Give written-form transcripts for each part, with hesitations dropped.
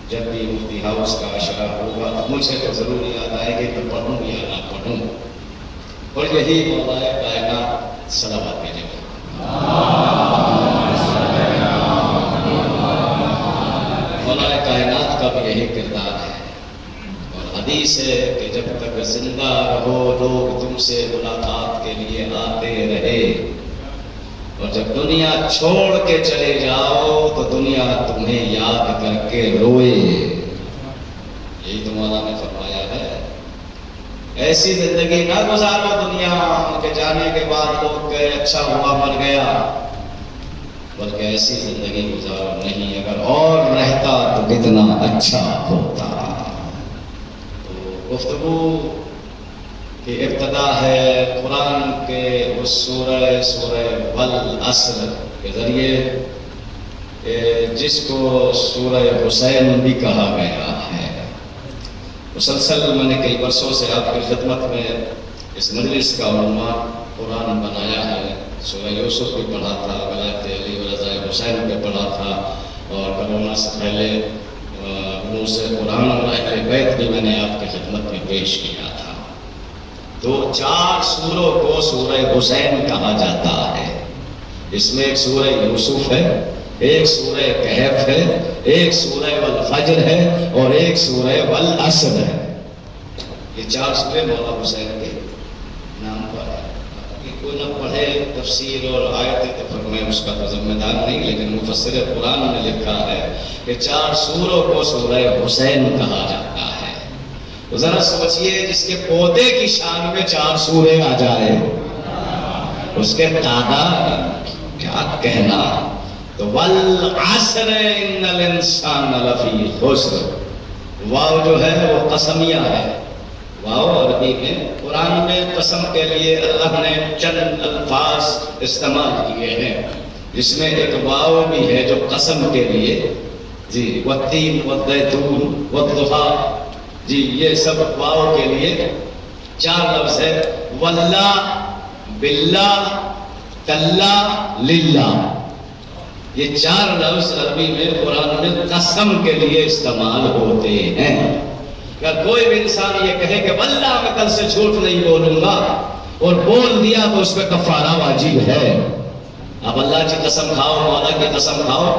جب بھی مفتی ہاؤس کا اشعار ہوگا تو مجھے تو ضرور یاد آئے گی کہ پڑھوں یا نہ پڑھوں، اور یہی مولا کائنات صلوات بھیجے گا۔ مولا کائنات کا بھی یہی کردار ہے، اور حدیث ہے کہ جب تک زندہ رہو لوگ تم سے ملاقات کے لیے آتے رہے، اور جب دنیا چھوڑ کے چلے جاؤ تو دنیا تمہیں یاد کر کے روئے۔ یہی تو مولا نے فرمایا ہے۔ ایسی زندگی نہ گزارو دنیا کے جانے کے بعد لوگ کہے اچھا ہوا مر گیا، بلکہ ایسی زندگی گزارو نہیں اگر اور رہتا تو کتنا اچھا ہوتا۔ تو گفتگو کی ابتدا ہے قرآن کے اس سورہ والعصر کے ذریعے، جس کو سورہ حسین بھی کہا گیا ہے۔ مسلسل میں نے کئی برسوں سے آپ کی خدمت میں اس مجلس کا عنوان قرآن بنایا ہے۔ سورہ یوسف بھی پڑھا تھا، ولایت علی و رضا حسین پہ پڑھا تھا، اور کرونا سے پہلے رؤوس قرآن اور اہل بیت بھی میں نے آپ کی خدمت میں پیش کیا تھا۔ تو 4 سوروں کو سورہ حسین کہا جاتا ہے۔ اس میں ایک سورہ یوسف ہے، ایک سورہ کہف ہے، ایک سورہ والفجر ہے، اور ایک سورہ والعصر ہے۔ یہ 4 سورے مولا حسین کے نام پر ہے۔ کہ کوئی نہ پڑھے تفسیر اور آیتیں تو پھر میں اس کا تو ذمہ دار نہیں، لیکن مفسر قرآن نے لکھا ہے کہ 4 سوروں کو سورہ حسین کہا جاتا ہے۔ تو ذرا سوچئے، جس کے پودے کی شان میں 4 سورے آ جائے، اس کے دادا کیا کہنا۔ تو والعصر ان الانسان لفی خسر، واو جو ہے وہ قسمیہ ہے۔ واو عربی میں قرآن میں قسم کے لیے اللہ نے چند الفاظ استعمال کیے ہیں، جس میں ایک واو بھی ہے جو قسم کے لیے، جی والتین والزیتون والضحیٰ، جی یہ سب واو کے لیے 4 لفظ ہے۔ واللہ، باللہ، تاللہ، للہ، یہ 4 لفظ عربی میں قرآن میں قسم کے لیے استعمال ہوتے ہیں۔ اگر کوئی بھی انسان یہ کہے کہ واللہ میں کل سے جھوٹ نہیں بولوں گا، اور بول دیا تو اس پہ کفارہ واجب ہے۔ اب اللہ کی قسم کھاؤ، مولا کی قسم کھاؤ،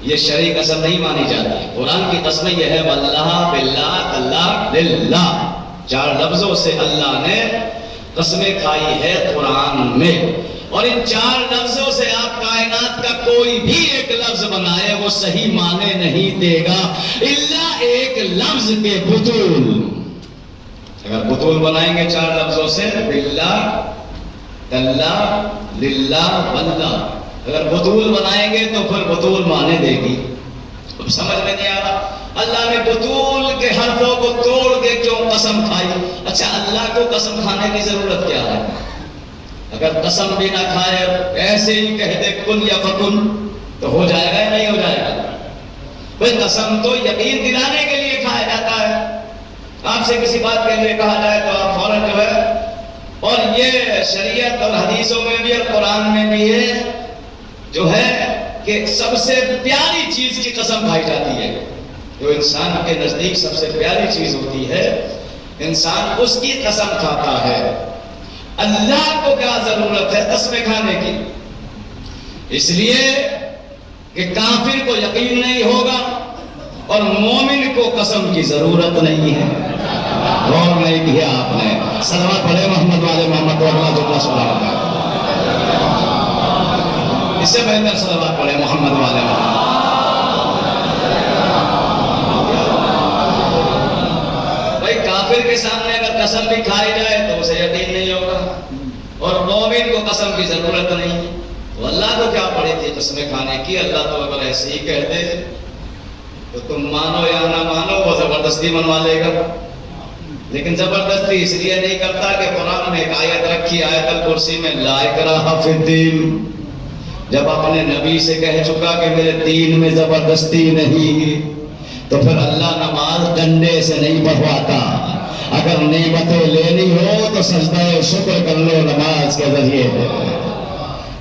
یہ شرعی قسم نہیں مانی جاتی۔ قرآن کی قسم یہ ہے واللہ، باللہ، تاللہ، للہ، 4 لفظوں سے اللہ نے قسمیں کھائی ہے قرآن میں۔ اور ان 4 لفظوں سے آپ کائنات کا کوئی بھی ایک لفظ بنائے وہ صحیح معنی نہیں دے گا، الا ایک لفظ کے بطول۔ اگر بطول بنائیں گے 4 لفظوں سے، باللہ، تاللہ، للہ، واللہ، اگر بطول بنائیں گے تو پھر بطول معنی دے گی۔ اب سمجھ میں نہیں آ رہا، اللہ نے بطول کے حرفوں کو توڑ کے کیوں قسم کھائی؟ اچھا، اللہ کو قسم کھانے کی ضرورت کیا ہے؟ اگر قسم بھی نہ کھائے، ایسے ہی کہہ دے کن یا فکن، تو ہو جائے گا یا نہیں ہو جائے گا؟ بھئی قسم تو یقین دلانے کے لیے کھایا جاتا ہے۔ آپ سے کسی بات کے لیے کہا جائے تو آپ فوراً جو ہے، اور یہ شریعت اور حدیثوں میں بھی اور قرآن میں بھی ہے جو ہے کہ سب سے پیاری چیز کی قسم کھائی جاتی ہے۔ جو انسان کے نزدیک سب سے پیاری چیز ہوتی ہے، انسان اس کی قسم کھاتا ہے۔ اللہ کو کیا ضرورت ہے قسمیں کھانے کی؟ اس لیے کہ کافر کو یقین نہیں ہوگا اور مومن کو قسم کی ضرورت نہیں ہے۔ غور نہیں کیا آپ نے؟ صلوات پڑھے محمد والے محمد اللہ صلی اللہ علیہ وسلم۔ اس سے بہتر صلوات پڑھے محمد والے محمد۔ بھائی کافر کے سامنے اگر قسم بھی کھائی جائے تو اسے یقین نہیں ہوگا، اور مومن کو قسم کی ضرورت نہیں۔ تو اللہ کو کیا پڑی تھی قسمیں کھانے کی؟ اللہ تو اگر ایسے ہی کہہ دے تو تم مانو یا نہ مانو، وہ زبردستی منوا لے گا۔ لیکن زبردستی اس لیے نہیں کرتا کہ قرآن میں ایک آیت رکھی، آیت الکرسی میں، لا اکراہ فی الدین۔ جب اپنے نبی سے کہہ چکا کہ میرے دین میں زبردستی نہیں، تو پھر اللہ نماز ڈنڈے سے نہیں پڑھواتا۔ اگر نعمتیں لینی ہو تو سجدہ شکر کر لو نماز کے ذریعے۔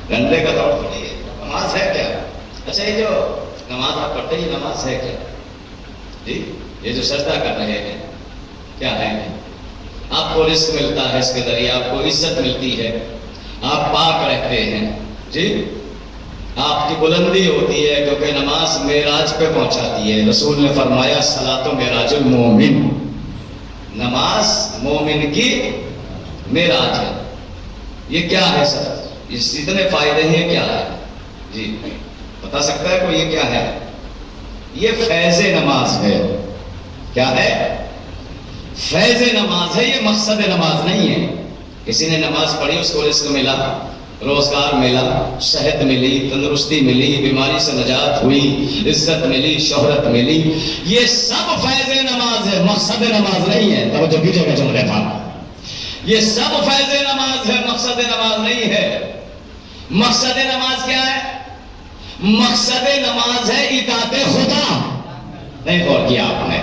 ڈنڈے کا دور تو نہیں ہے، نماز ہے کیا؟ اچھا، یہ جو نماز آپ پڑھتے ہی نماز ہے کیا؟ جی یہ جو سجدہ کر رہے ہیں کیا ہے؟ آپ کو رزق ملتا ہے اس کے ذریعے، آپ کو عزت ملتی ہے، آپ پاک رہتے ہیں، جی آپ کی بلندی ہوتی ہے کیونکہ نماز معراج پہ پہنچاتی ہے۔ رسول نے فرمایا صلاۃ معراج المومن، نماز مومن کی معراج ہے۔ یہ کیا ہے سر؟ اس اتنے فائدے ہیں، کیا ہے جی بتا سکتا ہے کوئی یہ کیا ہے؟ یہ فیض نماز ہے۔ کیا ہے؟ فیض نماز ہے، یہ مقصد نماز نہیں ہے۔ کسی نے نماز پڑھی، اس کو رزق ملا، روزگار ملا، صحت ملی، تندرستی ملی، بیماری سے نجات ہوئی، عزت ملی، شہرت ملی، یہ سب فیض نماز ہے، مقصد نماز نہیں ہے۔ توجہ کیجیے گا جملے کا، یہ سب فیض نماز ہے، مقصد نماز نہیں ہے۔ مقصد نماز کیا ہے؟ مقصد نماز ہے اطاعت خدا۔ نہیں غور کیا آپ نے؟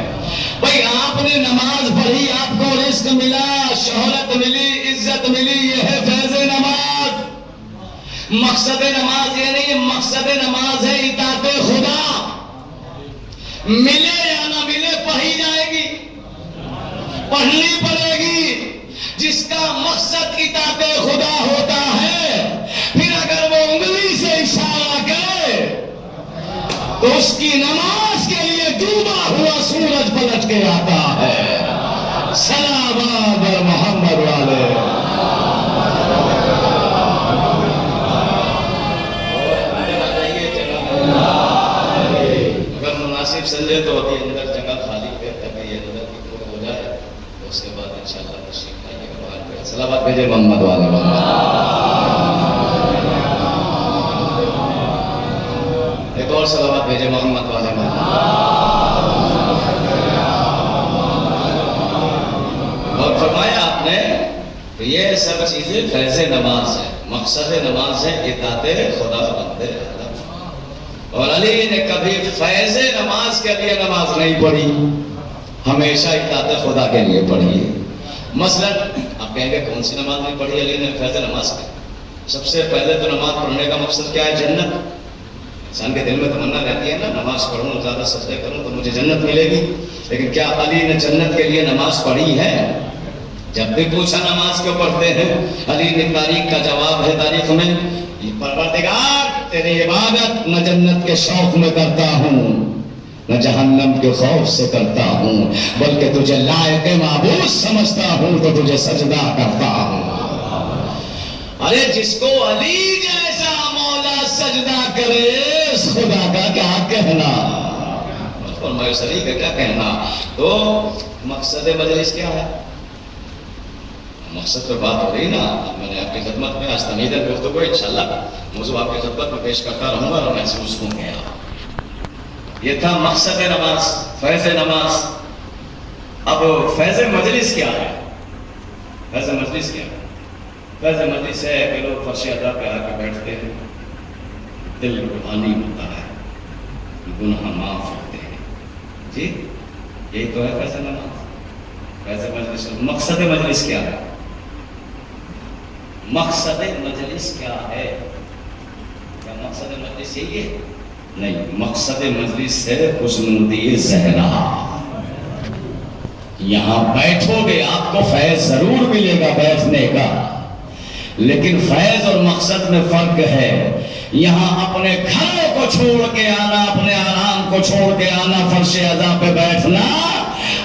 بھائی آپ نے نماز پڑھی، آپ کو رزق ملا، شہرت ملی، عزت ملی، یہ ہے فیض نماز۔ مقصد نماز یہ نہیں، مقصد نماز ہے اطاعت خدا۔ ملے یا نہ ملے پڑھی جائے گی، پڑھنی پڑے گی۔ جس کا مقصد اطاعت خدا ہوتا ہے، پھر اگر وہ انگلی سے اشارہ کرے تو اس کی نماز کے لیے ڈوبا ہوا سورج پلٹ کے آتا ہے۔ سلام بر محمد والے۔ اگر مناسب سمجھے تو ابھی اندر جگہ خالی ہے تاکہ یہ اندر کی کوئی ہو جائے، تو اس کے بعد انشاءاللہ تشریف لائیے گا باہر پہ۔ صلوات بھیجے محمد والے۔ ایک اور صلوات بھیجے محمد والے۔ اور فرمایا آپ نے کہ یہ سب چیزیں فیض نماز ہے، مقصد نماز ہے اطاعت خدا بندے آدم۔ اور علی نے کبھی فیض نماز کے لیے نماز نہیں پڑھی، ہمیشہ اطاعت خدا کے لیے پڑھی۔ مثلا آپ کہیں گے کون سی نماز نہیں پڑھی علی نے فیض نماز کی؟ سب سے پہلے تو نماز پڑھنے کا مقصد کیا ہے؟ جنت۔ انسان کے دل میں تمنا رہتی ہے نا، نماز پڑھوں، زیادہ سجدے کروں تو مجھے جنت ملے گی۔ لیکن کیا علی نے جنت کے لیے نماز پڑھی ہے؟ جب بھی پوچھا نماز کیوں پڑھتے ہیں، علی نے تاریخ کا جواب ہے تاریخ میں، پروردگار تیری عبادت نہ جنت کے شوق میں کرتا ہوں، نہ جہنم کے خوف سے کرتا ہوں، بلکہ تجھے لائق معبود سمجھتا ہوں تو تجھے سجدہ کرتا ہوں۔ ارے جس کو علی جیسا مولا سجدہ کرے، اس خدا کا کیا کہنا، فرمایا علی کا کیا کہنا۔ تو مقصد مجلس کیا ہے؟ مقصد پہ بات ہو رہی نا، میں نے آپ کی خدمت میں آج تمیدن گفتگو انشاءاللہ موضوع آپ کی خدمت میں پیش کرتا رہوں گا اور محسوس ہوں گے۔ یہ تھا مقصد نماز، فیض نماز۔ اب فیض مجلس کیا ہے؟ فیض مجلس کیا ہے؟ فیض مجلس ہے کہ لوگ فرش ادا پہ آ کے بیٹھتے ہیں، دل روحانی ہوتا ہے، گناہ معاف ہوتے ہیں، جی یہی تو ہے فیض نماز، فیض مجلس۔ مقصد مجلس کیا ہے؟ مقصد مجلس کیا ہے؟ کیا مقصد مجلس یہی ہے؟ نہیں، مقصد مجلس ہے خشنودی زہرا۔ یہاں بیٹھو گے آپ کو فیض ضرور ملے گا بیٹھنے کا، لیکن فیض اور مقصد میں فرق ہے۔ یہاں اپنے گھروں کو چھوڑ کے آنا، اپنے آرام کو چھوڑ کے آنا، فرش ادا پہ بیٹھنا،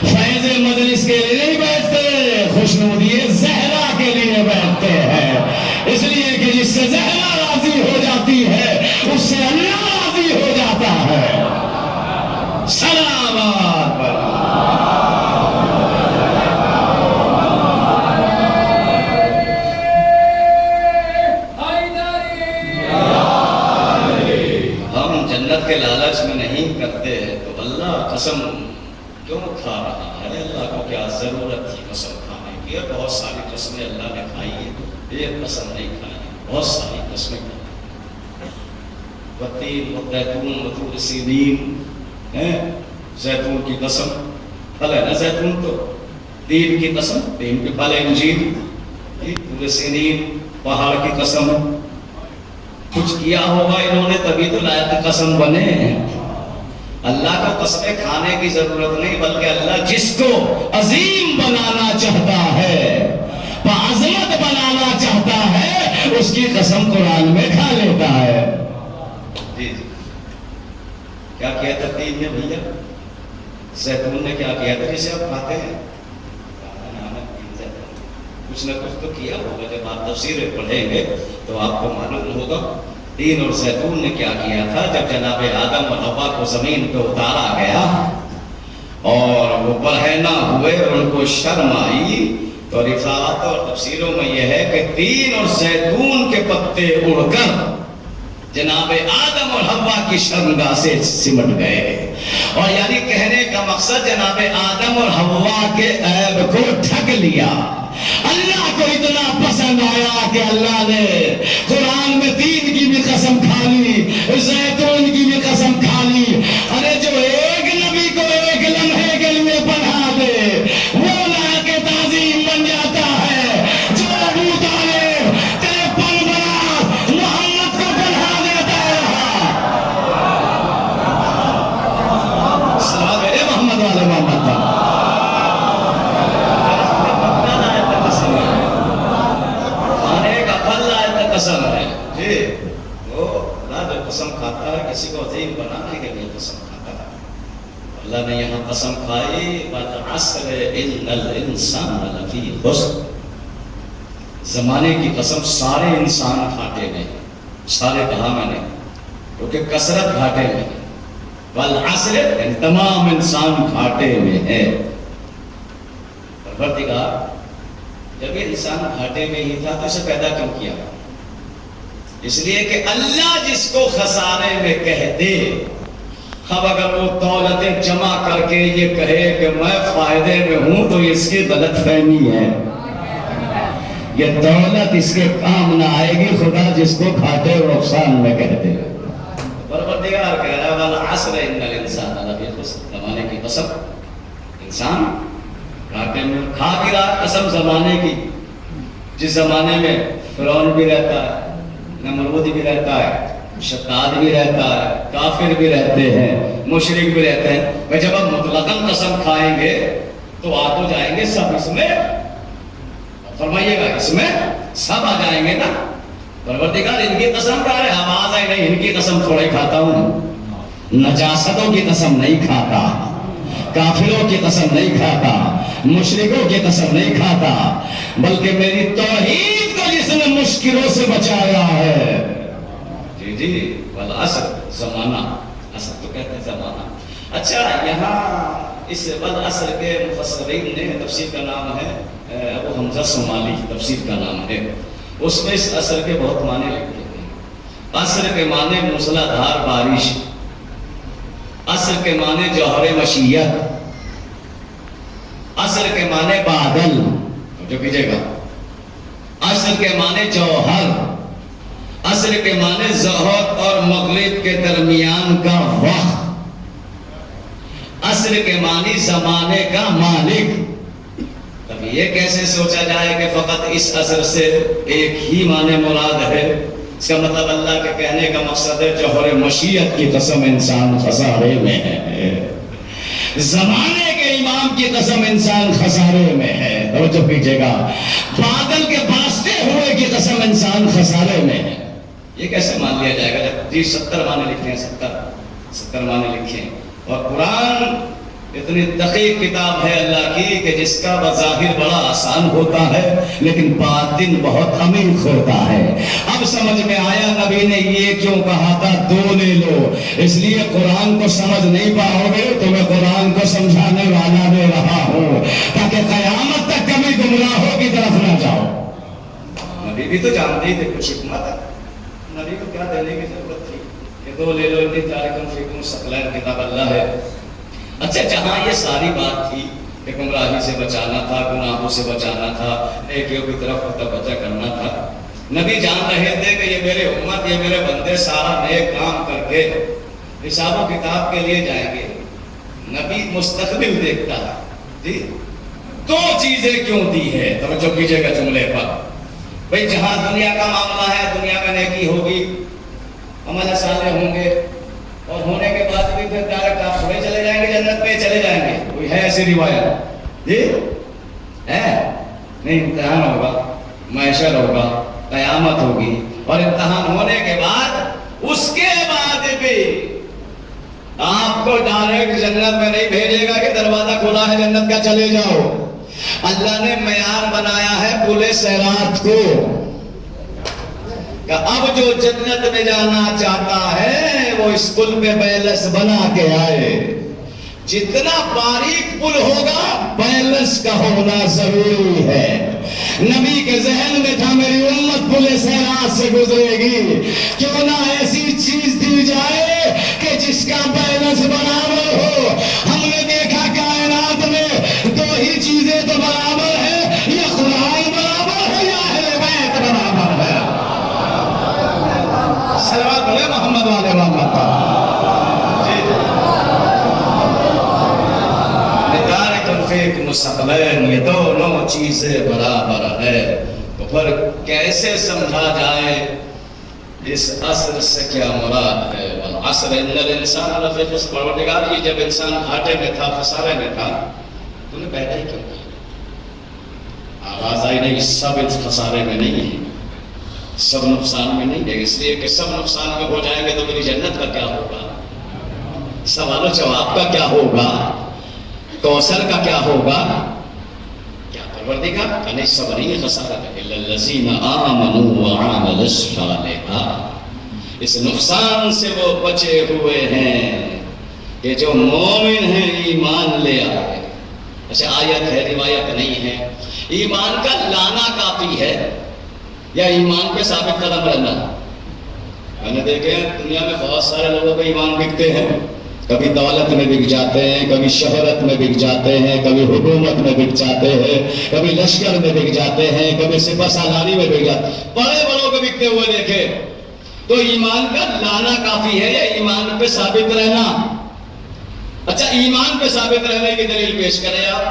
فیض مجلس کے لیے نہیں بیٹھتے، خشنودی زہرا کے لیے بیٹھتے ہیں۔ اس لیے کہ جس سے زہرا راضی ہو جاتی ہے، اس سے اللہ راضی ہو جاتا ہے۔ سلامات پر کے لالچ میں نہیں کرتے تو اللہ قسم کیوں کھا رہا ہے؟ اللہ کو کیا ضرورت تھی قسم کھانے کی؟ بہت ساری قسمیں اللہ نے کھائی ہے، یہ قسم نہیں کھائی، بہت ساری قسمیں کھائی۔ والتین والزیتون وطور سینین، زیتون کی قسم، پھل ہے نا زیتون، تو تین کی قسم، تین کے پھل انجیر، طور سینین پہاڑ کی قسم۔ کچھ کیا ہوگا انہوں نے تبھی تو لائق قسم بنے۔ اللہ کو قسمیں کھانے کی ضرورت نہیں، بلکہ اللہ جس کو عظیم بنانا چاہتا ہے، عظمت بنانا چاہتا ہے، اس کی قسم قرآن میں کھا لیتا ہے۔ جی جی، کیا کیا تھا تین نے بھیا؟ زیتون نے کیا کیا تھا جسے آپ کھاتے ہیں؟ کچھ نہ کچھ تو کیا ہوگا، جب آپ تفسیریں پڑھیں گے تو آپ کو معلوم ہوگا۔ تین اور زیتون نے کیا کیا تھا؟ جب جناب آدم اور حوا کو زمین پہ اتارا گیا اور وہ برہنہ ہوئے اور ان کو شرم آئی، تو رفاعت اور تفسیروں میں یہ ہے کہ تین اور زیتون کے پتے اڑ کر جناب آدم اور حوا کی شرمگاہ سے سمٹ گئے، اور یعنی کہنے کا مقصد جناب آدم اور حوا کے عیب کو ڈھک لیا۔ اللہ کو اتنا پسند آیا کہ اللہ نے قرآن میں تین کی بھی قسم کھا لی، زیتون کی بھی قسم کھا لی۔ ارے جو ایک نبی کو ایک لمحے کے لیے بنا دے وہ لا کے تعظیم بن جاتا ہے، جو ابو طالب 53 برس محمد کو بنا دیتا رہا۔ سلام میرے محمد والے محمد کا۔ قسم ہے جی، وہ اللہ جو قسم کھاتا ہے کسی کو عظیم بنانے کے لیے قسم کھاتا ہے۔ اللہ نے یہاں قسم کھائی وَالْعَصْرِ إِنَّ الْإِنسَانَ لَفِي خُسْرٍ، زمانے کی قسم، سارے انسان گھاٹے میں، سارے کہا میں نے کیونکہ کثرت گھاٹے میں، وَالْعَصْرِ یعنی تمام انسان گھاٹے میں ہے۔ پروردگار جب یہ انسان گھاٹے میں ہی تھا تو اسے پیدا کیوں کیا؟ اس لیے کہ اللہ جس کو خسارے میں کہہ دے، اب اگر وہ دولتیں جمع کر کے یہ کہے کہ میں فائدے میں ہوں تو اس کی غلط فہمی ہے، یہ دولت اس کے کام نہ آئے گی، خدا جس کو گھاٹے اور نقصان میں کہہ دے۔ پروردگار کہہ رہا ہے وَالْعَصْرِ إِنَّ الْإِنسَانَ لَفِي خُسْرٍ، زمانے کی قسم، انسان گھاٹے میں کھا بھی رہا قسم زمانے کی، جس زمانے میں فرعون بھی رہتا ہے، نمرود بھی رہتا ہے، شداد بھی رہتا ہے، کافر بھی رہتے ہیں، مشرک بھی رہتے ہیں، کہ جب ہم مطلقاً قسم کھائیں گے تو آ تو جائیں گے سب اس میں، فرمائیے گا اس میں سب آ جائیں گے نا۔ پروردگار ان کی قسم کھا رہے، آواز آئی نہیں، ان کی قسم تھوڑا ہی کھاتا ہوں، نجاستوں کی قسم نہیں کھاتا، کافروں کی قسم نہیں کھاتا، مشرکوں کی قسم نہیں کھاتا، بلکہ میری توحید کو جس نے مشکلوں سے بچایا ہے۔ جی جی، والعصر، زمانہ، عصر تو کہتے ہیں زمانہ۔ اچھا، یہاں اس والعصر کے مفسرین نے، تفسیر کا نام ہے ابو حمزہ صومالی، تفسیر کا نام ہے، اس میں اس عصر کے بہت معنی لکھے ہیں۔ عصر کے معنی موسلا دھار بارش، عصر کے معنی جوہر مشیت، عصر کے معنی بادل، جو کیجئے گا، عصر کے معنی جوہر، عصر کے معنی ظہر اور مغرب کے درمیان کا وقت، عصر کے معنی زمانے کا مالک۔ اب یہ کیسے سوچا جائے کہ فقط اس عصر سے ایک ہی معنی مراد ہے؟ اس کا مطلب اللہ کے کہنے کا مقصد ہے جوہر مشیت کی قسم انسان خسارے میں ہے، زمانے کے امام کی قسم انسان خسارے میں ہے۔ توجہ کیجئے گا، بادل کے برستے ہوئے کی قسم انسان خسارے میں ہے۔ یہ کیسے مان لیا جائے گا جب جی 70 معنی لکھے ہیں، 70 معنی لکھے ہیں، اور قرآن اتنی دقیق کتاب ہے اللہ کی کہ جس کا بظاہر بڑا آسان ہوتا ہے لیکن باطن بہت عمیق ہوتا ہے۔ اب سمجھ میں آیا نبی نے یہ کیوں کہا تھا 2 لے لو، اس لیے قرآن کو سمجھ نہیں پاؤ گے تو میں قرآن کو سمجھانے والا دے رہا ہوں تاکہ قیامت تک کبھی گمراہوں کی طرف نہ جاؤ۔ نبی بھی تو جانتے تھے کچھ حکمت ہے، نبی کو کیا دینے کی ضرورت تھی کہ 2 لے لو، اتنی تارکم فیکم ثقلین کتاب اللہ ہے۔ اچھا، جہاں یہ ساری بات تھی کہ گمراہی سے بچانا تھا، گناہوں سے بچانا تھا، نیکیوں کی طرف توجہ کرنا تھا، نبی جان رہے تھے کہ یہ میرے امت، یہ میرے بندے سارا نیک کام کر کے حساب و کتاب کے لیے جائیں گے۔ نبی مستقبل دیکھتا ہے۔ جی 2 چیزیں کیوں دی ہے، توجہ کیجئے گا جملے پر۔ بھئی جہاں دنیا کا معاملہ ہے، دنیا میں نیکی ہوگی، عمل صالح ہوں گے، اور ہونے کے بعد بھی پھر ڈائریکٹ آپ تھوڑے چلے جائیں گے جنت پہ چلے جائیں گے؟ کوئی ہے ایسی روایت؟ جی ہے نہیں، امتحان ہوگا، محشر ہوگا، قیامت ہوگی، اور امتحان ہونے کے بعد اس کے بعد بھی آپ کو ڈائریکٹ جنت میں نہیں بھیجے گا کہ دروازہ کھلا ہے جنت کا چلے جاؤ۔ اللہ نے معیار بنایا ہے پل صراط کو، کہ اب جو جنت میں جانا چاہتا ہے وہ اس پل پہ بیلنس بنا کے آئے۔ جتنا باریک پل ہوگا بیلنس کا ہونا ضروری ہے۔ نبی کے ذہن میں تھا میری امت پل صراط سے گزرے گی، کیوں نہ ایسی چیز دی جائے کہ جس کا بیلنس برابر ہو۔ ہم نے دیکھا کائنات میں دو ہی چیزیں تو برابر ہے، یا قرآن برابر ہے یا اہل بیت برابر ہے۔ صلوات علی محمد والے محمد۔ مستقبل یہ دونوں چیزیں برابر ہے، تو پھر کیسے سمجھا جائے اس عصر سے کیا مراد ہے؟ والعصر ان الانسان لفی خسر۔ پروردگار کی جب انسان گھاٹے میں تھا، خسارے میں تھا، تو نے پیدا ہی کیوں کیا؟ آواز آئی نہیں، سب اس خسارے میں نہیں ہے، سب نقصان میں نہیں ہے، اس لیے کہ سب نقصان میں ہو جائیں گے تو میری جنت کا کیا ہوگا؟ سوال و جواب کا کیا ہوگا؟ کوثر کا کیا ہوگا؟ کیا پروردگار کا نہیں، سب نہیں خسارہ ہے۔ الا الذین آمنوا وعملوا الصالحات، اس نقصان سے وہ بچے ہوئے ہیں کہ جو مومن ہیں، ایمان لے آئے۔ اچھا آیت ہے، روایت نہیں ہے۔ ایمان کا لانا کافی ہے یا ایمان پہ ثابت قدم رہنا؟ میں نے دیکھے دنیا میں بہت سارے لوگوں کا ایمان بکتے ہیں، کبھی دولت میں بک جاتے ہیں، کبھی شہرت میں بک جاتے ہیں، کبھی حکومت میں بک جاتے ہیں، کبھی لشکر میں بک جاتے ہیں، کبھی سپہ سالاری میں بک جاتے ہیں۔ بڑے بڑوں کو بکتے ہوئے دیکھے۔ تو ایمان کا لانا کافی ہے یا ایمان پہ ثابت رہنا؟ اچھا ایمان پہ ثابت رہنے کی دلیل پیش کرے آپ،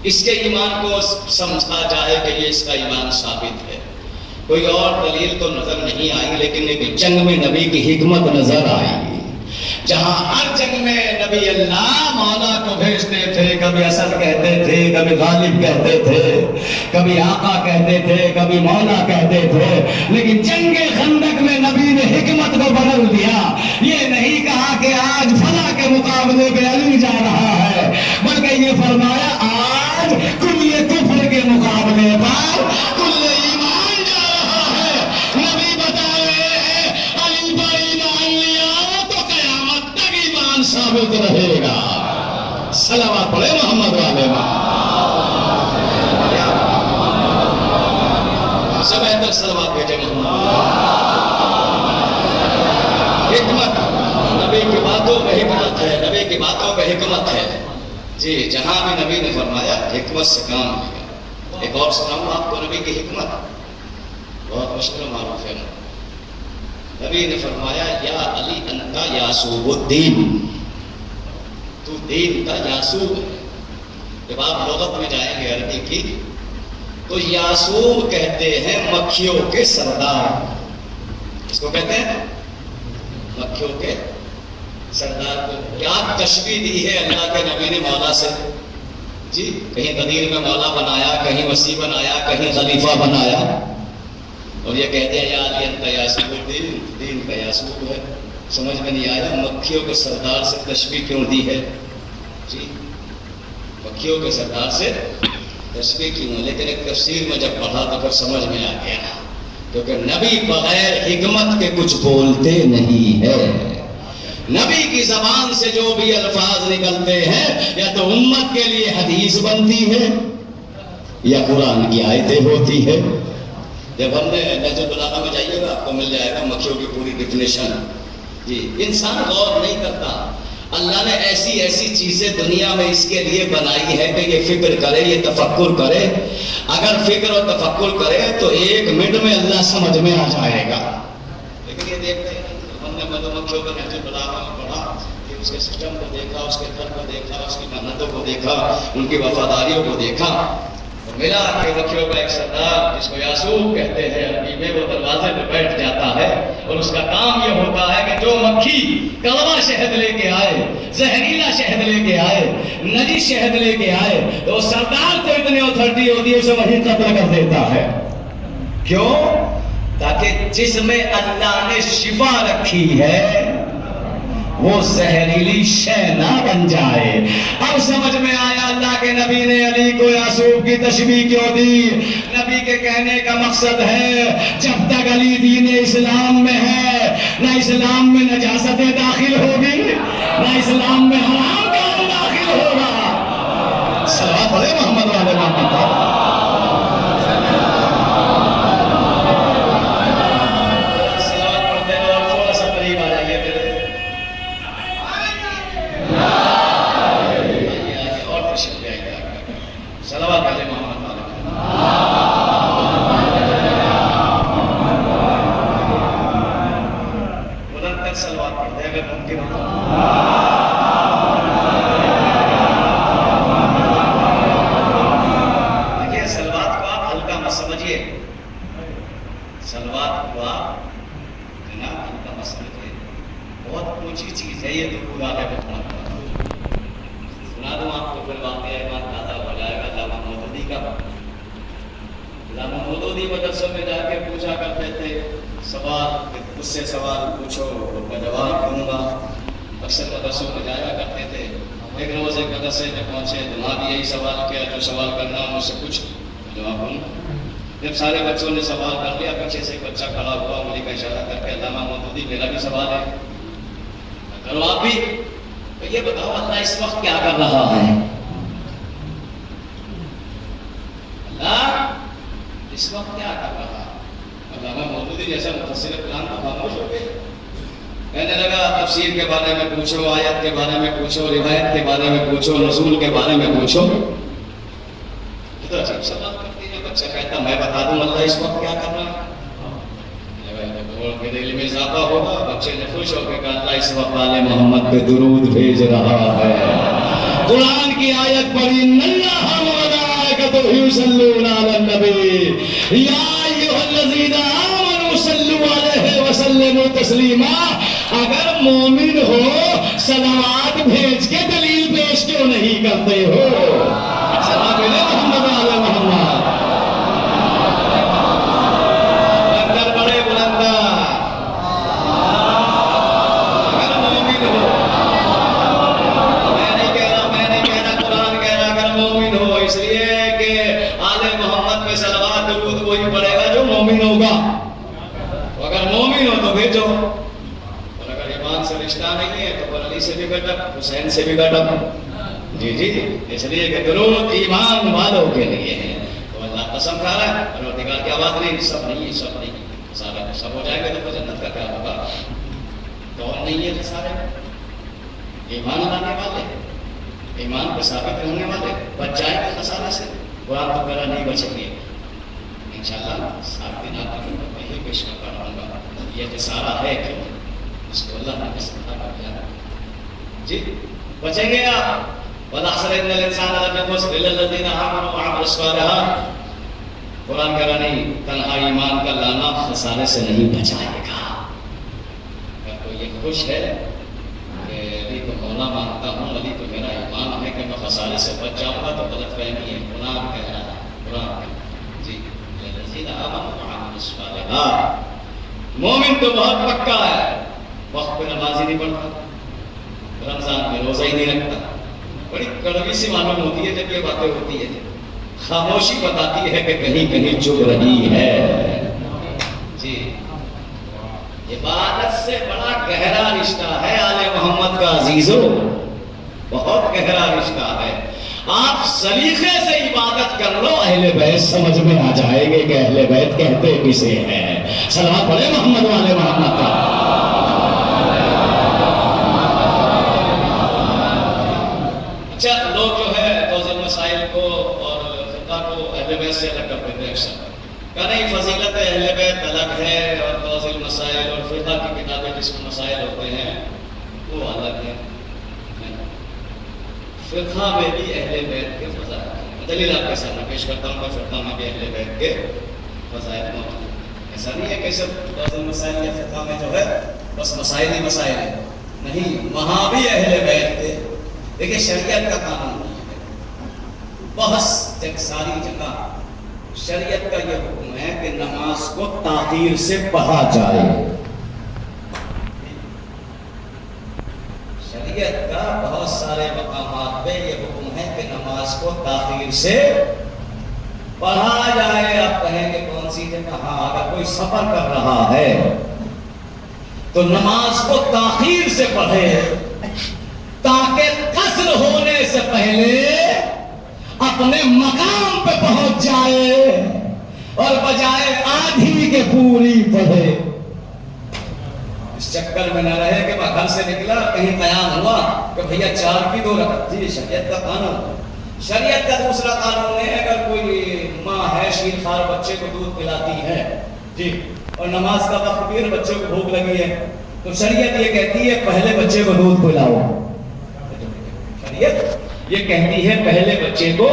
اس کے ایمان کو سمجھا جائے کہ یہ اس کا ایمان ثابت ہے۔ کوئی اور دلیل تو نظر نہیں آئی، لیکن ایک جنگ میں نبی کی حکمت نظر آئی، جہاں ہر جنگ میں نبی اللہ مولا کو بھیجتے تھے، کبھی اسد کہتے تھے، کبھی غالب کہتے تھے، کبھی آقا کہتے تھے، کبھی مولا کہتے تھے، لیکن جنگ خندق میں نبی نے حکمت کو بدل دیا۔ یہ نہیں کہا کہ آج فلاں کے مقابلے پہ علی جا رہا ہے، بلکہ یہ فرمایا آج کل کفر کے مقابلے پر کل ایمان جا رہا ہے۔ نبی بتا رہے ہیں علی پر ایمان لیا ثابت رہے گا۔ صلوات پڑھے محمد والے سب بہتر صلوات بھیجے محمد۔ حکمت، نبی کی باتوں میں حکمت ہے، نبی کی باتوں میں حکمت ہے۔ جی جہاں بھی نبی نے فرمایا حکمت سے کام لیا۔ ایک اور سناؤں آپ کو نبی کی حکمت، بہت مشکل معروف ہے۔ نبی نے فرمایا یا علی انتا یاسوب الدین، تو دین کا یاسوب ہے۔ جب آپ لغت میں جائیں گے عربی کی تو یاسوب کہتے ہیں مکھیوں کے سردار۔ اس کو کہتے ہیں مکھیوں کے سردار کو۔ کیا تشبیہ دی ہے اللہ کے نبی نے مولا سے؟ جی کہیں قدیر میں مولا بنایا، کہیں وسیع بنایا، کہیں خلیفہ بنایا، اور یہ کہتے ہیں یا علی انت یاسوب الدین، دین کا یاسوب ہے۔ سمجھ میں نہیں آیا مکھیوں کے سردار سے تشبیہ کیوں دی ہے؟ جی مکھیوں کے سردار سے تشبیہ کیوں ہے؟ لیکن ایک تفسیر میں جب پڑھا تو پھر سمجھ میں آ گیا، کیونکہ نبی بغیر حکمت کے کچھ بولتے نہیں ہے۔ نبی کی زبان سے جو بھی الفاظ نکلتے ہیں یا تو امت کے لیے حدیث بنتی ہے یا قرآن کی آیتیں ہوتی ہے۔ جب ہم نے نہج البلاغہ میں جائیے گا آپ کو مل جائے گا مکھیوں کی پوری ڈیفینیشن۔ جی انسان غور نہیں کرتا، اللہ نے ایسی ایسی چیزیں دنیا میں اس کے لیے بنائی ہے کہ یہ فکر کرے، یہ تفکر کرے۔ اگر فکر و تفکر کرے تو ایک منٹ میں اللہ سمجھ میں آ جائے گا۔ لیکن یہ دیکھتے ہیں ہم نے مدھومکھیوں کا نہج البلاغہ میں پڑھا کہ اس کے سسٹم کو دیکھا، اس کے گھر کو دیکھا، اس کی محنتوں کو دیکھا، ان کی وفاداریوں کو دیکھا، ملا کہ مکھیوں کا ایک سردار جس کو یاسوب کہتے ہیں عربی میں، وہ دروازے پہ بیٹھ جاتا ہے اور اس کا کام یہ ہوتا ہے کہ جو مکھی کڑوا شہد لے کے آئے کے آئے، نجی شہد لے کے آئے، تو سردار کو اتنی اتھارٹی ہوتی ہے اسے وہی قتل کر دیتا ہے. کیوں؟ تاکہ جس میں اللہ نے شفا رکھی ہے وہ زہریلی شے نہ بن جائے. اب سمجھ میں آیا اللہ کے نبی نے علی کو یعصوب کی تشبیہ کیوں دی. نبی کے کہنے کا مقصد ہے جب تک علی دین اسلام میں ہے نہ اسلام میں نجاستیں داخل ہوگی نہ اسلام میں حرام کام داخل ہوگا. صلوات پڑھے محمد والے محمد پر. مدرسوں میں جا کے پوچھا کرتے تھے سوال، اس سے سوال پوچھو ان کا جواب دوں گا. اکثر مدرسوں میں جایا کرتے تھے. ایک روز ایک مدرسے میں پہنچے تو وہاں بھی یہی سوال کیا جو سوال کرنا مجھ سے پوچھ جواب دوں گا. جب سارے بچوں نے سوال کر لیا پیچھے سے ایک بچہ کھڑا ہوا انگلی کا اشارہ کر کے علامہ مودودی میرا بھی سوال ہے کرو آپ بھی. تو یہ بتاؤ اللہ اس وقت کیا کر رہا ہے؟ اللہ اس وقت کیا کر رہا؟ علامہ مودودی جیسا مفسر قرآن تو خاموش ہو گئے. کہنے لگا تفسیر کے بارے میں پوچھو، آیت کے بارے میں پوچھو، روایت کے بارے میں پوچھو، نزول کے بارے میں پوچھو. تو عجیب سوال کرتی ہے. بچہ کہتا میں بتا دوں اللہ اس وقت کیا کر رہا ہے. علم میں اضافہ ہوگا. بچے نے خوش ہو کے کہا اللہ اس وقت آل محمد پہ درود بھیج رہا ہے. قرآن کی آیت پڑھی ان اللہ وملائکتہ یصلون علی النبی یا ایھا الذین آمنوا صلوا علیہ وسلموا تسلیما. اگر مومن ہو صلوات بھیج کے دلیل پیش کیوں نہیں کرتے ہو؟ صلوات علی محمد علی محمد. بلندر بڑے بلندر. اگر مومن ہو، میں نہیں کہہ رہا قرآن کہہ رہا اگر مومن ہو، اس لیے کہ آل محمد پہ صلوات درود وہی پڑے گا جو مومن ہوگا. اگر مومن ہو تو بھیجو. سے رشتہ نہیں ہے تو علی سے بھی گٹک، حسین سے بھی گٹک. جی جی اس لیے کہ درود ایمان والوں کے لیے ہے. تو اللہ قسم کھا رہا ہے پروردگار کی آواز نہیں سب نہیں سب نہیں سارا سب ہو جائے گا تو جنت کا کیا ہوگا؟ تو نہیں ہے سارے ایمان لانے والے، ایمان پہ ثابت رہنے والے بچ جائیں گے خسارے سے. قرآن وغیرہ نہیں بچیں گے انشاءاللہ. 7 دن آپ کی میں ہی پیش کر رہا ہوں. یہ خسارہ ہے کہ اس کو اللہ نے قسم عطا کر دیا. جی بچیں گے آپ. وَالْعَصْرِ إِنَّ الْإِنسَانَ لَفِي خُسْرٍ إِلَّا الَّذِينَ آمَنُوا وَعَمِلُوا الصَّالِحَاتِ. قرآن کہہ رہا نہیں تنہا ایمان کا لانا خسارے سے نہیں بچائے گا. اگر کوئی یہ خوش ہے کہ علی کو مولا مانتا ہوں، علی تو میرا ایمان ہے کہ میں خسارے سے بچ جاؤں گا، تو غلط فہمی ہے. قرآن کہہ رہا ہے قرآن جی الَّذِينَ آمَنُوا وَعَمِلُوا الصَّالِحَاتِ. مومن تو بہت پکا ہے، وقت پہ نماز ہی نہیں پڑھتا، رمضان میں روزہ ہی نہیں رکھتا. بڑی کڑوی سی معلوم ہوتی ہے جب یہ باتیں ہوتی ہے. خاموشی بتاتی ہے کہ کہیں کہیں چپ رہی ہے. جی عبادت سے بڑا گہرا رشتہ ہے آل محمد کا عزیزو، بہت گہرا رشتہ ہے. آپ سلیقے سے عبادت کر لو اہل بیت سمجھ میں آ جائے گے کہ اہل بیت کہتے کسے ہیں. صلوات پڑھے محمد والے محمد کا. اچھا لوگ جو ہے توضیح مسائل کو اور فقہ کو اہل بیت سے الگ کر دیتے ہیں. اکثر کہ نہیں فضیلت اہل بیت الگ ہے اور توضیح مسائل اور فقہ کی کتابیں جس میں مسائل ہوتے ہیں وہ الگ ہے. فقہ میں بھی اہل بیت کے فضائل ہیں. دلیل آپ کے سامنے پیش کرتا ہوں کہ فقہ میں بھی اہل بیت کے فضائل موجود ہیں. ایسا نہیں ہے کہ سب توضیح مسائل یا فقہ میں جو ہے بس مسائل ہی مسائل ہیں. نہیں، وہاں بھی اہل بیت کے دیکھیں شریعت کا قانون ہے، بہت ساری جگہ شریعت کا یہ حکم ہے کہ نماز کو تاخیر سے پڑھا جائے. شریعت کا بہت سارے مقامات پہ یہ حکم ہے کہ نماز کو تاخیر سے پڑھا جائے. آپ کہیں گے کون سی جگہ؟ ہاں، اگر کوئی سفر کر رہا ہے تو نماز کو تاخیر سے پڑھے تاکہ قصر ہونے سے پہلے اپنے مقام پہ پہنچ جائے، اور بجائے آدھی کے پوری پڑھے. اس چکر میں نہ رہے کہ میں گھر سے نکلا کہیں قیام ہوا کہ بھیا 4 کی 2 رکعت. جی شریعت کا قانون. شریعت کا دوسرا قانون ہے، اگر کوئی ماں ہے شیر خوار بچے کو دودھ پلاتی ہے جی، اور نماز کا وقت بھی بچے کو بھوک لگی ہے، تو شریعت یہ کہتی ہے پہلے بچے کو دودھ پلاؤ. شریعت یہ کہتی ہے پہلے بچے کو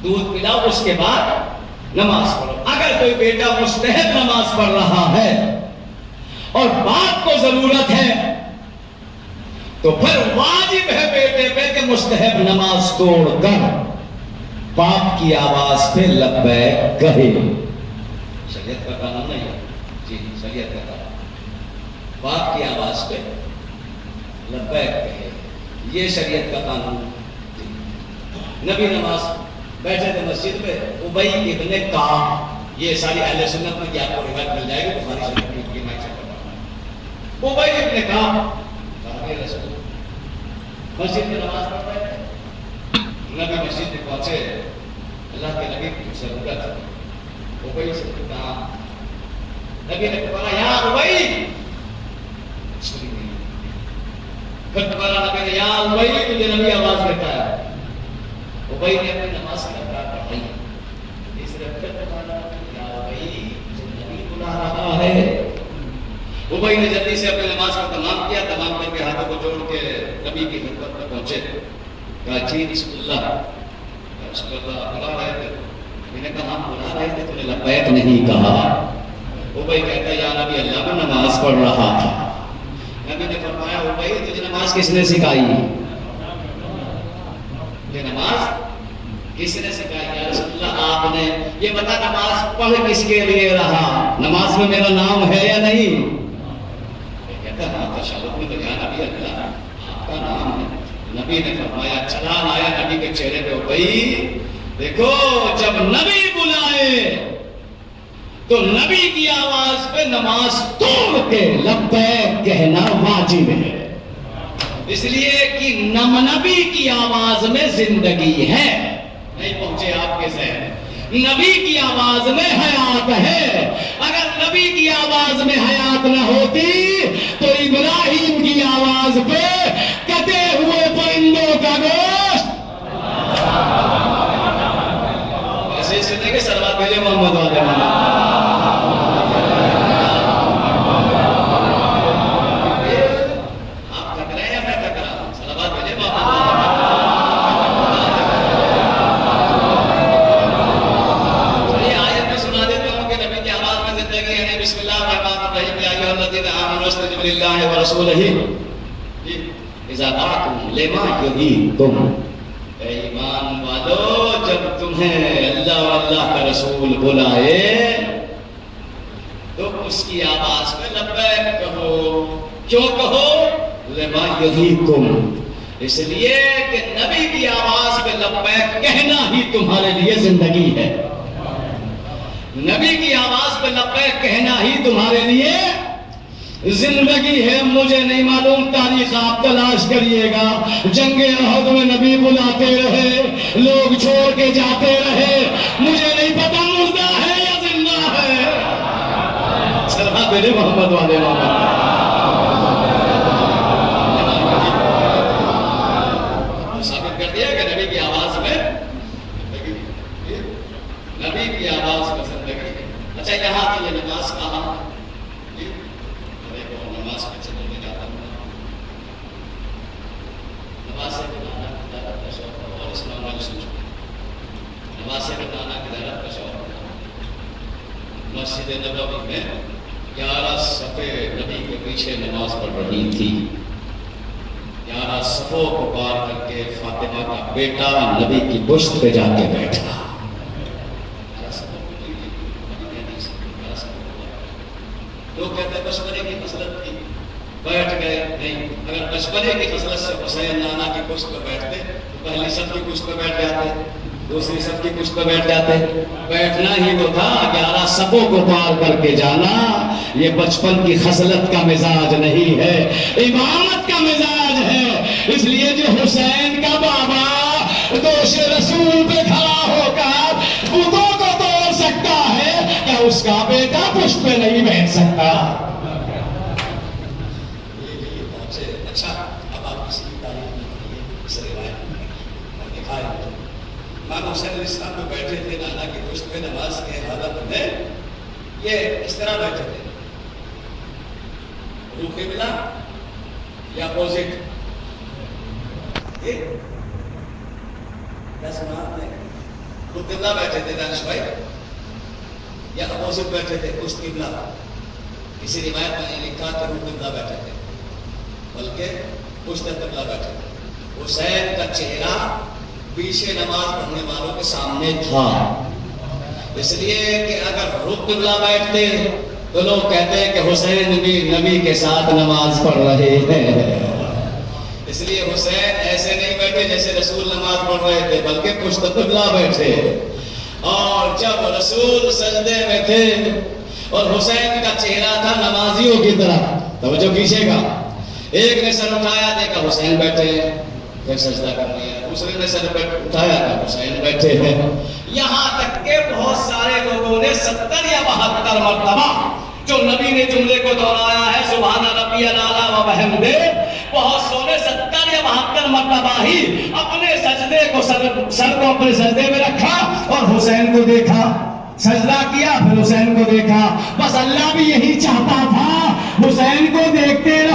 دودھ پلاؤ، اس کے بعد نماز پڑھو. اگر کوئی بیٹا مستحب نماز پڑھ رہا ہے اور باپ کو ضرورت ہے تو پھر واجب ہے بیٹے پہ کہ مستحب نماز توڑ کر باپ کی آواز پہ لبیک کہے. شریعت کا قانون نہیں ہے جی، شریعت کا قانون باپ کی آواز پہ لبیک کہے، یہ شریعت کا قانون. نبی نماز بیٹھے تھے مسجد پہ، ابی ابن کعب، یہ ساری اہل سنت میں آپ کو روایت مل جائے گی بخاری شریف کی. ابی ابن کعب رسول مسجد میں نماز پڑھ رہے تھے. نبی مسجد میں پہنچے، اللہ کے نبی کی ضرورت. ابی سے کہا، نبی نے کہا یا ابی، سنی نہیں. پھر دوبارہ نبی نے یا ابی، تجھے نبی آواز دیتا ہے. ابی نے اپنی نماز کی رکعت پڑھی. تیسرے پھر دوبارہ یا ابی، جو نبی بلا رہا ہے. ابی نے جلدی سے اپنی نماز کو تمام کیا، تمام کر کے ہاتھوں کو جوڑ کے نبی کی خدمت میں پہنچے. کہا جی رسول اللہ، رسول اللہ بلا رہے تھے. میں نے کہا ہم بلا رہے تھے، تو نے لبیک نہیں کہا. ابی کہتا ہے یا نبی اللہ، میں نماز پڑھ رہا تھا. نبی نے فرمایا ابی تجھے نماز کس نے سکھائی؟ یہ نماز کس نے سکھائی؟ یا رسول اللہ آپ نے. یہ بتا نماز پڑھ کس کے لیے رہا؟ نماز میں میرا نام ہے یا نہیں؟ تشہد میں تو یا نبی اللہ آپ کا نام ہے. نبی نے فرمایا، چلا لایا نبی کے چہرے پہ ابی، دیکھو جب نبی بلائے تو نبی کی آواز پہ نماز توڑ کے لبیک کہنا واجب ہے. اس لیے کہ نبی کی آواز میں زندگی ہے. نہیں پہنچے آپ کے ذہن؟ نبی کی آواز میں حیات ہے. اگر نبی کی آواز میں حیات نہ ہوتی تو ابراہیم کی آواز پہ کٹے ہوئے پرندوں کا گوشت ایسے سنے کہ صلوات بھیجے محمد والے آپ تھک رہے ہیں یا میں تھک رہا ہوں؟ صلوات بھیجے محمد. بسم اللہ الرحمن الرحیم یا ایھا الذین آمنوا استجیبوا للہ ورسولہ اذا دعاکم لما یحییکم. اے ایمان والو، جب تمہیں اللہ اور اللہ کا رسول بلائے تو اس کی آواز میں لبیک کہو. کیوں کہو؟ لما یحییکم، اس لیے کہ نبی کی آواز پہ لبیک کہنا ہی تمہارے لیے زندگی ہے. نبی کی آواز پہ لبیک کہنا ہی تمہارے لیے زندگی ہے. مجھے نہیں معلوم، تاریخ آپ تلاش کریے گا. جنگ احد میں نبی بلاتے رہے، لوگ چھوڑ کے جاتے رہے. مجھے نہیں پتا مردہ ہے یا زندہ ہے. صلوات بھیجے محمد والے ثابت کر دیا کہ نبی کی آواز میں نبی کی آواز میں زندگی. اچھا یہاں کی یہ نماز کہاں؟ نماز میں چلنے میں جاتا ہوں، نماز سے بنانا تجارت کا شوق اور اسلام والی سوچ. نماز سے بنانا تجارت کا شوق. مسجد نبوی میں 11 صفحے نبی کے پیچھے نماز پڑھ رہی تھی. 11 صفوں کو پار کر کے فاطمہ کا بیٹا نبی کی پشت پہ جا کے بیٹھا. لوگ کہتے ہیں بچپنے کی خصلت تھی، بیٹھ گئے. نہیں، اگر بچپنے کی خصلت سے حسین نانا کی پشت پہ بیٹھتے تو پہلی صف کی پشت پہ بیٹھ جاتے، دوسری صف کی پشت پہ بیٹھ جاتے. بیٹھنا ہی تو تھا، 11 صفوں کو پار کر کے جانا. یہ بچپن کی خصلت کا مزاج نہیں ہے، امامت کا مزاج ہے. اس لیے جو حسین کا بابا دوش رسول پہ کھڑا ہو کر بتوں کو توڑ سکتا ہے، کیا اس کا بیٹا پشت پہ نہیں بیٹھ سکتا؟ اچھا، اب آپ کسی کی تعریف نہیں کریے، اس روایت میں دکھائے امام حسین علیہ السلام میں بیٹھے تھے نانا کی پشت پہ نماز کے حالت میں. یہ اس طرح بیٹھے تھے، روح قبلہ یا اپوزٹ. روح قبلہ بیٹھے تھے دانش بھائی یا اپوزٹ بیٹھے تھے پشت قبلہ؟ کسی روایت میں نہیں لکھا کہ روح قبلہ بیٹھے تھے، بلکہ پشت قبلہ بیٹھے تھے. حسین کا چہرہ پیچھے نماز پڑھنے والوں کے سامنے تھا، اس لیے کہ اگر رخ قبلہ بیٹھتے تو لوگ کہتے ہیں کہ حسین بھی نبی کے ساتھ نماز پڑھ رہے ہیں. اس لیے حسین ایسے نہیں بیٹھے جیسے رسول نماز پڑھ رہے تھے، بلکہ پشت قبلہ بیٹھے. اور جب رسول سجدے میں تھے اور حسین کا چہرہ تھا نمازیوں کی طرح، توجہ پیچھے کا، ایک نے سر اٹھایا دیکھا حسین بیٹھے ہیں، پھر سجدہ کر لیا. دوسرے نے سر اٹھایا تھا حسین بیٹھے ہیں. یہاں تک کہ بہت سارے لوگوں نے 70 یا 72 مرتبہ جو نبی نے جملے کو دہرایا ہے سبحان ربی الاعلی و بحمدہ، بہت سو نے 70 یا 72 مرتبہ ہی اپنے سجدے کو سر کو اپنے سجدے میں رکھا اور حسین کو دیکھا، سجدہ کیا، پھر حسین کو دیکھا. بس اللہ بھی یہی چاہتا تھا، حسین کو دیکھتے رہو.